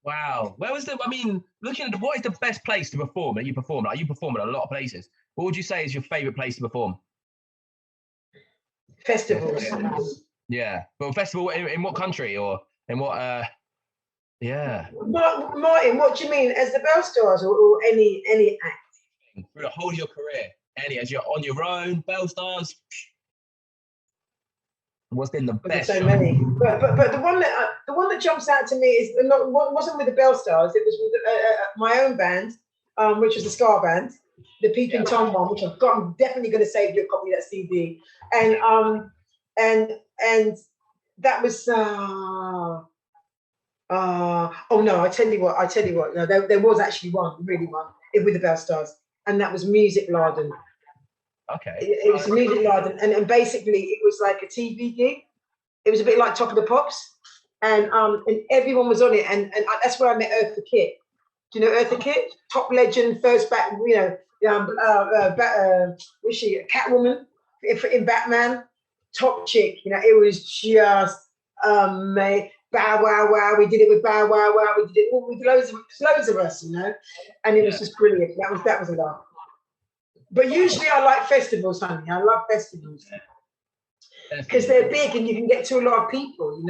Wow. Where was the? I mean, looking at what is the best place to perform that you perform? Like you perform at a lot of places. What would you say is your favorite place to perform? Festivals. Yeah, but festival in what country or in what? Yeah. Martin, what do you mean? As the Bell Stars or any act? Through the whole of your career, any as you're on your own, Bell Stars. What's been the best? There's so many, but the one that jumps out to me is wasn't with the Bell Stars. It was with my own band, which was the ska band, the Peeping Tom one, which I'm definitely going to save you a copy of that CD. And that was oh no, I tell you what. No, there was actually one with the Bell Stars, and that was Music Laden. Okay. It was Music Laden, and basically it was like a TV gig. It was a bit like Top of the Pops, and everyone was on it, and that's where I met Eartha Kitt. Do you know Eartha Kitt? Top legend, first back, was she a Catwoman in Batman? Top chick, it was just Bow Wow Wow. We did it with Bow Wow Wow. We did it with loads of us, and it was just brilliant. That was a laugh. But usually I like festivals, honey. I love festivals because they're big and you can get to a lot of people,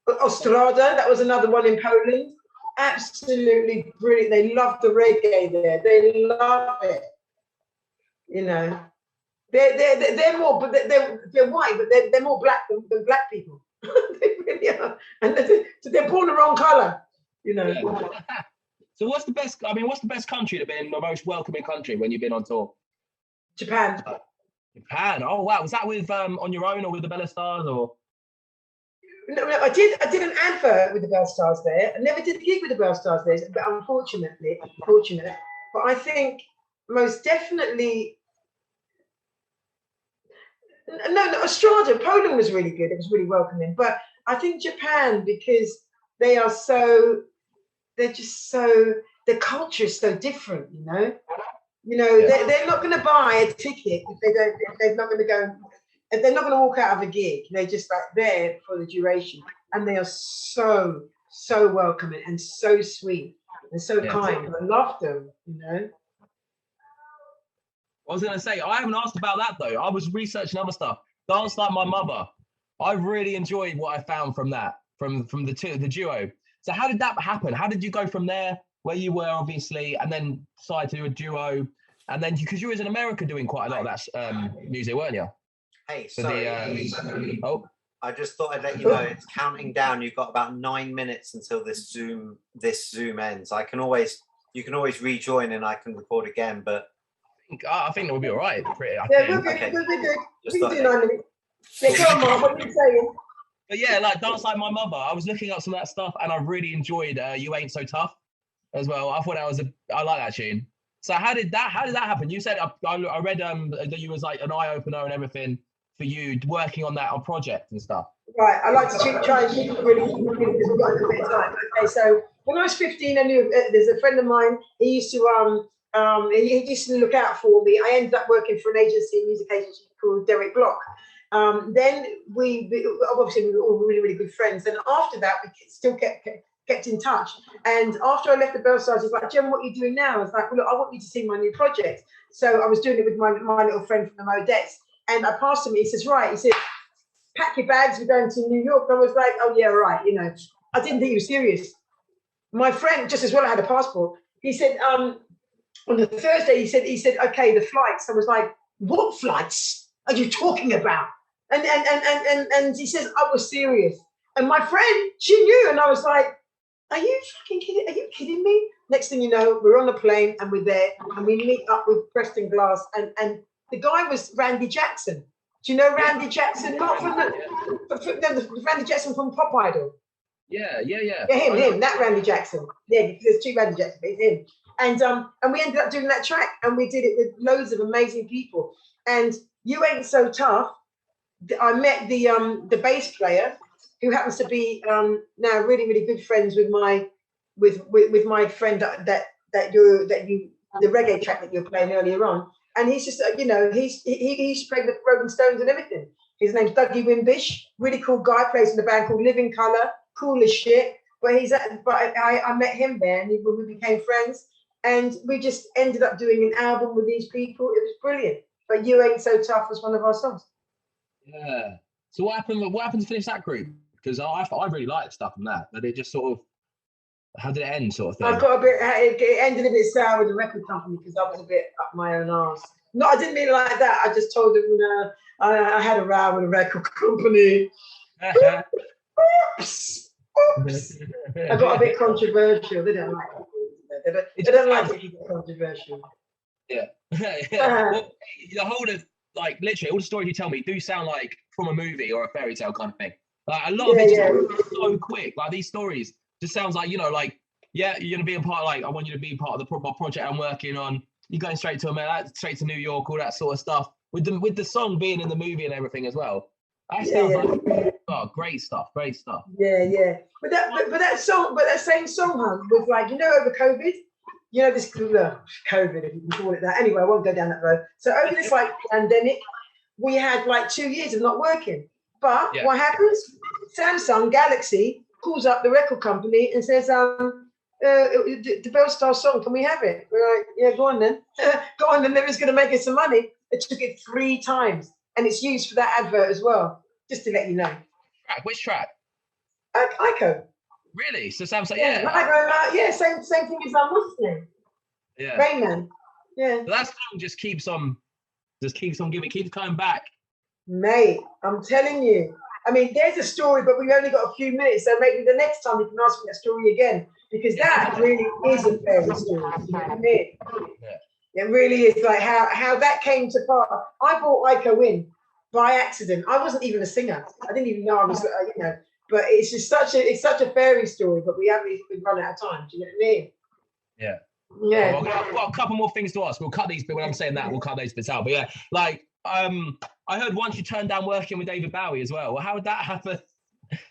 Ostrada, that was another one in Poland. Absolutely brilliant. They love the reggae there. They love it. They're more, but they're white, but they're more black than black people. They really are, and they're born the wrong color, Yeah. So what's the best? I mean, what's the best country to be in? The most welcoming country when you've been on tour? Japan. Japan. Oh wow, was that with on your own or with the Bella Stars or? No, I did an advert with the Bell Stars there. I never did a gig with the Bell Stars there, but unfortunate. But I think most definitely. No, Ostrada, Poland was really good. It was really welcoming. But I think Japan, because they're just so, the culture is so different, They're not going to buy a ticket if they're not going to go, if they're not going to walk out of a gig. They're just like there for the duration. And they are so welcoming and so sweet and so kind. I love them, I was going to say, I haven't asked about that though. I was researching other stuff. Dance Like My Mother. I really enjoyed what I found from that, from the duo. So how did that happen? How did you go from there, where you were obviously, and then decide to do a duo? And then, because you was in America doing quite a lot of that music, weren't you? Hey, sorry. I just thought I'd let you know it's counting down. You've got about 9 minutes until this Zoom ends. You can always rejoin and I can record again, but I think we'll be all right. We'll be good. We can do 9 minutes. Yeah, go on, Mark, what are you saying? But yeah, like Dance Like My Mother. I was looking up some of that stuff and I really enjoyed You Ain't So Tough as well. I thought I like that tune. So how did that happen? You said I read that you was like an eye opener and everything for you working on that project and stuff. Right, I like to try and keep it really because we've got a little bit of time. Okay, so when I was 15, I knew there's a friend of mine. He used to look out for me. I ended up working for an agency, a music agency called Derek Block. Then we obviously were all really, really good friends. And after that, we still kept in touch. And after I left the Bell Stars, he's like, Jen, what are you doing now? I was like, well, look, I want you to see my new project. So I was doing it with my little friend from the Modettes. And I passed him, he says, right. He said, pack your bags, we're going to New York. And I was like, oh, yeah, right. I didn't think he was serious. My friend, just as well, I had a passport. He said, on the Thursday, he said, okay, the flights. I was like, what flights are you talking about? And he says, I was serious. And my friend, she knew. And I was like, are you fucking kidding? Are you kidding me? Next thing you know, we're on a plane and we're there and we meet up with Preston Glass. And the guy was Randy Jackson. Do you know Randy Jackson? Not from the Randy Jackson from Pop Idol. Yeah. Yeah, him, that Randy Jackson. Yeah, there's two Randy Jacksons, but it's him. And we ended up doing that track and we did it with loads of amazing people. And You Ain't So Tough, I met the bass player who happens to be now really, really good friends with my friend that the reggae track that you were playing earlier on. And he's just, he's played with Rolling Stones and everything. His name's Dougie Wimbish, really cool guy, plays in a band called Living Colour, cool as shit. But I met him there, and we became friends, and we just ended up doing an album with these people. It was brilliant. But You Ain't So Tough was one of our songs. Yeah. So what happened? What happened to finish that group? Because I really liked stuff from that, but it just sort of, how did it end, sort of thing? I got a bit. It ended a bit sour with the record company because I was a bit up my own arse. No, I didn't mean it like that. I just told them I had a row with a record company. Oops. I got a bit controversial. They don't like it. They don't like it to get controversial. Yeah. Well, the whole of, like, literally all the stories you tell me do sound like from a movie or a fairy tale kind of thing. Like a lot of it just so quick. Like these stories just sounds like, you know, like, yeah, you're gonna be a part. Like, I want you to be part of the project I'm working on. You're going straight to America, straight to New York, all that sort of stuff. With the song being in the movie and everything as well. That sounds like great stuff. Great stuff. Yeah. But that same song, Hunt, was like, you know, over COVID. You know, this COVID, if you can call it that. Anyway, I won't go down that road. So over this like pandemic, we had like 2 years of not working. But what happens? Samsung Galaxy calls up the record company and says, the Bellstar song, can we have it? We're like, yeah, go on then. Go on then, they're just going to make us some money. It took it 3 times. And it's used for that advert as well, just to let you know. Which track? Ico. Really? So Samsung, same thing as what's his name? Yeah. Rayman. Yeah. But that song just keeps on giving, keeps coming back. Mate, I'm telling you. I mean, there's a story, but we've only got a few minutes, so maybe the next time you can ask me that story again, because that really is a fairy story. You know what I mean? Yeah. It really is, like how that came to pass. I brought Ico in by accident. I wasn't even a singer. I didn't even know I was, you know. But it's just such a fairy story. But we've run out of time. Do you know what I mean? Yeah. Yeah. Well, I've got a couple more things to ask. We'll cut these bits. When I'm saying that, we'll cut those bits out. But yeah, like I heard once you turned down working with David Bowie as well. Well, how did that happen?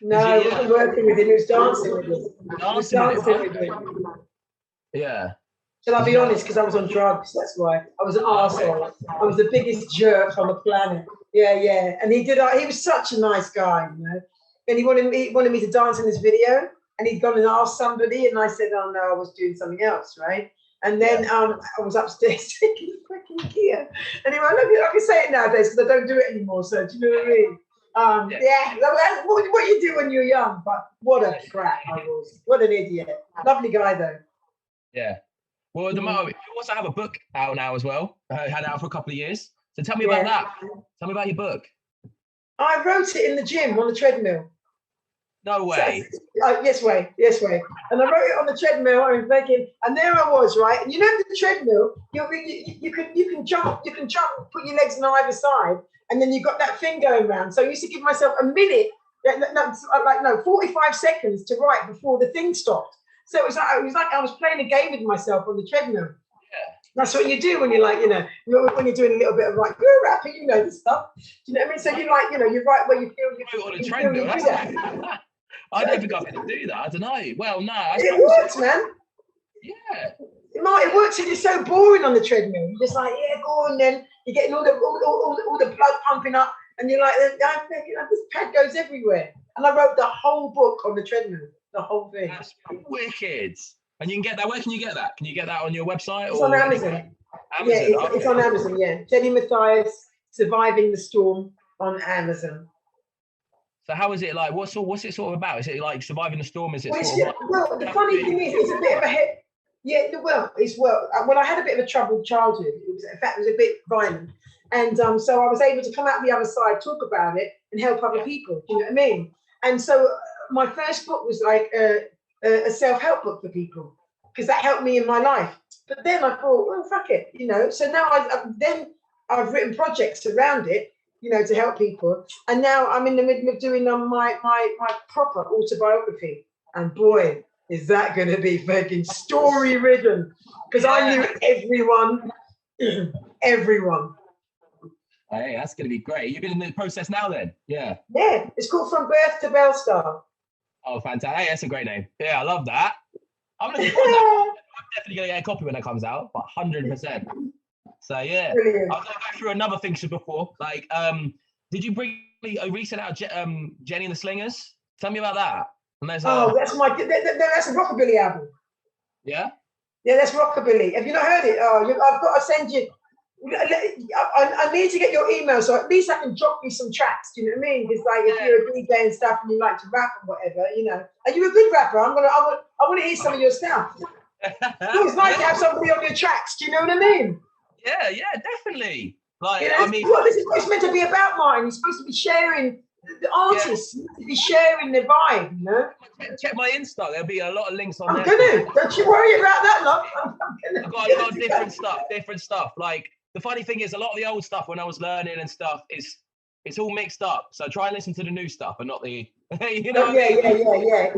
No, I wasn't working with him. He was dancing with him. Yeah. Shall I be honest? Because I was on drugs. That's why. I was an arsehole. I was the biggest jerk on the planet. Yeah. And he was such a nice guy, you know. And he wanted me to dance in this video. And he'd gone and asked somebody, and I said, "Oh no, I was doing something else, right?" And then I was upstairs taking the freaking gear. Anyway, I can say it nowadays because I don't do it anymore. So do you know what I mean? That's what you do when you're young. But what a crap I was. What an idiot. Lovely guy though. Yeah. Well, you also have a book out now as well. Had it out for a couple of years. So tell me about that. Tell me about your book. I wrote it in the gym on the treadmill. No way. Yes way. And I wrote it on the treadmill. I was thinking, and there I was, right? And you know the treadmill, you can jump, put your legs on either side, and then you got that thing going round. So I used to give myself a minute, 45 seconds to write before the thing stopped. So it was like I was playing a game with myself on the treadmill. Yeah. That's what you do when you're like, when you're doing a little bit of like rapping, you know this stuff. Do you know what I mean? So you like, you write where you feel on a treadmill. I don't think I can do that. I don't know. Well, no. It works, man. Yeah. It works, and it's so boring on the treadmill. You're just like, yeah, go on then. You're getting all the blood pumping up, and you're like, this pad goes everywhere. And I wrote the whole book on the treadmill, the whole thing. That's wicked. And you can get that. Where can you get that? Can you get that on your website? It's on Amazon. It's on Amazon. Yeah, Jennie Matthias, Surviving the Storm on Amazon. So how is it like? What's it sort of about? Is it like surviving the storm? Is it? Well, the funny thing is, it's a bit of a hit. Yeah, well, I had a bit of a troubled childhood. In fact, it was a bit violent, and so I was able to come out the other side, talk about it, and help other people. Do you know what I mean? And so my first book was like a self-help book for people, because that helped me in my life. But then I thought, well, fuck it, So now I've written projects around it, to help people. And now I'm in the middle of doing my proper autobiography. And boy, is that going to be fucking story-ridden. Because I knew everyone. Hey, that's going to be great. You've been in the process now then? Yeah. Yeah, it's called From Birth to Bellstar. Oh, fantastic. Hey, that's a great name. Yeah, I love that. I'm definitely going to get a copy when it comes out, but 100%. So yeah, brilliant. I'll go through another thing before. Like, did you bring recent out Jennie and the Slingers? Tell me about that. And there's that's a rockabilly album. Yeah? Yeah, that's rockabilly. Have you not heard it? I've got to send you. I need to get your email so at least I can drop you some tracks. Do you know what I mean? Because like if you're a DJ and stuff and you like to rap and whatever, you know, are you a good rapper? I want to hear some of your stuff. It's nice to have somebody on your tracks. Do you know what I mean? Yeah, definitely. Like, you know, I mean, this is what it's meant to be about, Martin. You're supposed to be sharing. The artists need to be sharing their vibe, you know. Check my Insta. There'll be a lot of links on there. I'm gonna. Don't you worry about that, love. I've got a lot of different stuff. Like the funny thing is, a lot of the old stuff when I was learning and stuff it's all mixed up. So try and listen to the new stuff and not the, you know. Yeah.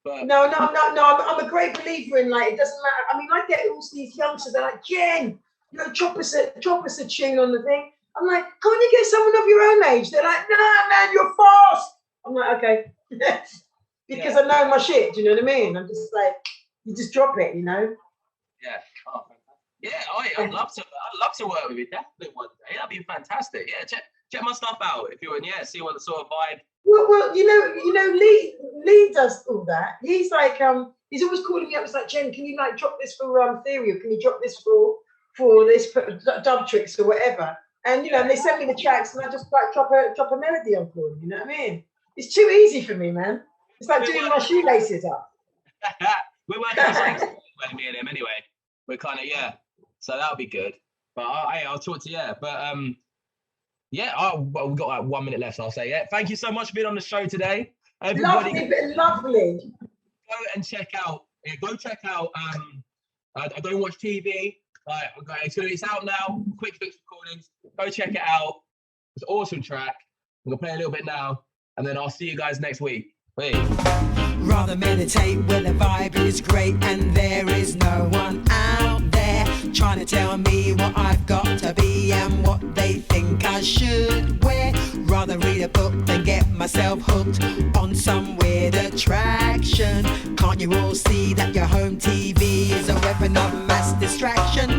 But no. I'm a great believer in like it doesn't matter. I mean, I get all these youngsters. They're like, Jen, you know, drop us a tune on the thing. I'm like, can't you get someone of your own age? They're like, nah, man, you're fast. I'm like, okay. Because I know my shit, do you know what I mean? I'm just like, you just drop it, you know? Yeah. Oh, yeah, I'd love to work with you definitely one day. That'd be fantastic. Yeah, check my stuff out if you want. Yeah, see what the sort of vibe. Well, you know, Lee does all that. He's like, he's always calling me up. It's like, Jen, can you like drop this for Theory, or can you drop this for this dub tricks or whatever? And you know, and they send me the tracks, and I just like drop a melody on for them. You know what I mean? It's too easy for me, man. It's like doing my shoelaces up. We're working on something, me and him anyway. We're kind of so that'll be good. But I'll talk to you. But well, we've got like 1 minute left. So I'll say thank you so much for being on the show today. Everybody, lovely. Go and check out. Go check out. I don't watch TV. It's out now. Quick Fix Recordings. Go check it out. It's an awesome track. I'm gonna play a little bit now, and then I'll see you guys next week. Wait. Rather meditate when the vibe is great and there is no one out there trying to tell me what I've got to be and what they think I should wear. Rather read a book than get myself hooked on some weird attraction. Can't you all see that your home TV is a weapon of mass distraction?